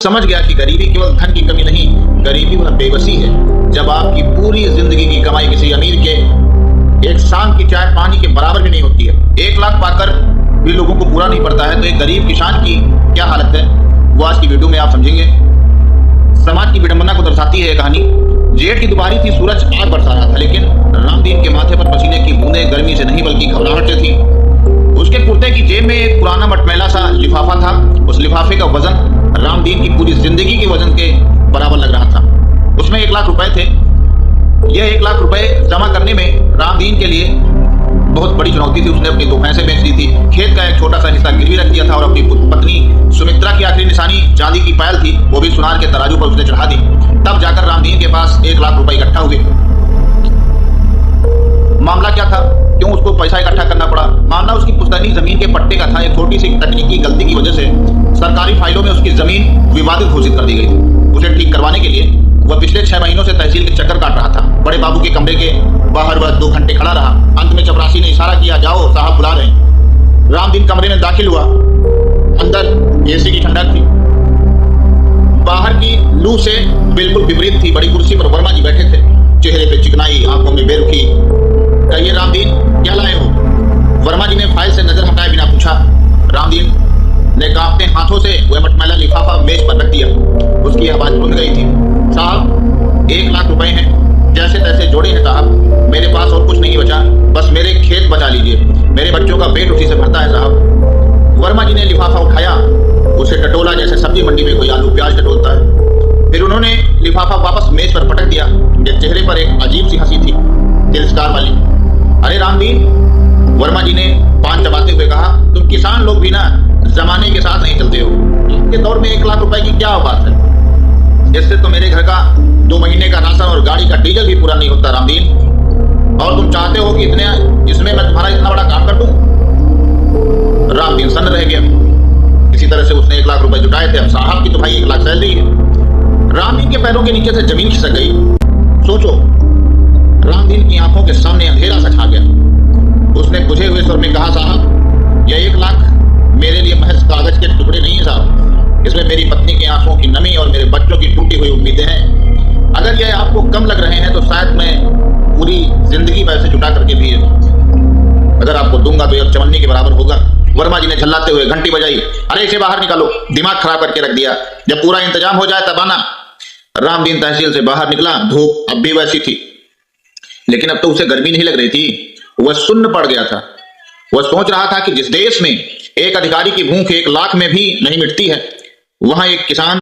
समझ गया कि गरीबी केवल धन की कमी नहीं, गरीबी वह बेबसी है जब आपकी पूरी जिंदगी की कमाई किसी अमीर के एक शाम की चाय पानी के बराबर भी नहीं होती है। 1 लाख पाकर भी लोगों को पूरा नहीं पड़ता है तो एक गरीब किसान की क्या हालत है, वो आज की वीडियो में आप समझेंगे। समाज की विडंबना को दर्शाती है ये कहानी। जेठ की दोपहरी थी, सूरज आग बरसा रहा था, लेकिन रामदीन के माथे पर पसीने की बूंदें गर्मी से नहीं बल्कि घबराहट से थी। उसके कुर्ते की जेब में एक पुराना मटमैला सा लिफाफा था। उस लिफाफे का वजन रामदीन की पूरी जिंदगी के वजन के बराबर लग रहा था। उसमें 1 लाख रुपए थे। यह 1 लाख रुपए जमा करने में रामदीन के लिए बहुत बड़ी चुनौती थी। उसने अपनी 2 भैंसें बेच दी थी, खेत का एक छोटा सा हिस्सा गिरवी रख दिया था और अपनी पत्नी सुमित्रा की आखिरी निशानी चांदी की पायल थी, वो भी सुनार के तराजू पर उसने चढ़ा दी। तब जाकर रामदीन के पास 1 लाख रुपए इकट्ठा हुए। मामला क्या था, क्यों उसको पैसा इकट्ठा करना पड़ा? मामला उसकी पुश्तैनी जमीन के पट्टे का था। एक छोटी सी तकनीकी गलती की वजह से सरकारी फाइलों में उसकी जमीन विवादित घोषित कर दी गई थी। उसे ठीक करवाने के लिए वह पिछले 6 महीनों से तहसील के चक्कर काट रहा था। बड़े बाबू के कमरे के बाहर वह 2 घंटे खड़ा रहा। अंत में चपरासी ने इशारा किया, जाओ साहब बुला रहे हैं। रामदीन कमरे में दाखिल हुआ। अंदर एसी की ठंडक थी, बाहर की लू से बिल्कुल विपरीत थी। बड़ी कुर्सी पर वर्मा जी बैठे थे, चेहरे पे चिकनाई, आंखों में बेरुखी। कहिए रामदीन, क्या लाए हो? वर्मा जी ने फाइल से नजर हटाए बिना पूछा। रामदीन ने कांपते हाथों से वह मटमैला लिफाफा मेज पर रख दिया। उसकी आवाज रुंध गई थी। साहब 1 लाख रुपए हैं, जैसे तैसे जोड़े हैं साहब, मेरे पास और कुछ नहीं बचा, बस मेरे खेत बचा लीजिए, मेरे बच्चों का पेट उसी से भरता है साहब। वर्मा जी ने लिफाफा उठाया, उसे टटोला जैसे सब्जी मंडी में कोई आलू प्याज टटोलता है। फिर उन्होंने लिफाफा वापस मेज पर पटक दिया। चेहरे पर एक अजीब सी हंसी थी, तिरस्कार वाली। अरे रामदीन, वर्मा जी ने पान चबाते हुए कहा, तुम किसान लोग भी ना जमाने के साथ नहीं चलते हो। के दौर में 1 लाख रुपए की क्या बात है? इससे तो मेरे घर का 2 महीने का राशन और गाड़ी का डीजल भी पूरा नहीं होता रामदीन, और तुम चाहते हो कि इसमें मैं तुम्हारा इतना बड़ा काम कर दूं? रामदीन सन्न रह गया। इसी तरह से उसने 1 लाख रुपए जुटाए थे। अब साहब की तो भाई 1 लाख सैलरी है। रामदीन के पैरों के नीचे से जमीन खिसक गई। सोचो, रामदीन की आंखों के सामने अंधेरा सा छा गया। उसने बुझे हुए स्वर में कहा, साहब यह 1 लाख मेरे लिए महज कागज के टुकड़े नहीं है साहब, इसमें मेरी पत्नी की आंखों की नमी और मेरे बच्चों की टूटी हुई उम्मीदें हैं। अगर यह आपको कम लग रहे हैं तो शायद मैं पूरी जिंदगी पैसे जुटा करके भी अगर आपको दूंगा तो यह चवन्नी के बराबर होगा। वर्मा जी ने झल्लाते हुए घंटी बजाई। अरे इसे बाहर निकालो, दिमाग खराब करके रख दिया, जब पूरा इंतजाम हो जाए तब आना। रामदीन तहसील से बाहर निकला। धूप अब भी वैसी थी, लेकिन अब तो उसे गर्मी नहीं लग रही थी। वह सुन्न पड़ गया था। वह सोच रहा था कि जिस देश में एक अधिकारी की भूख 1 लाख में भी नहीं मिटती है, वहां एक किसान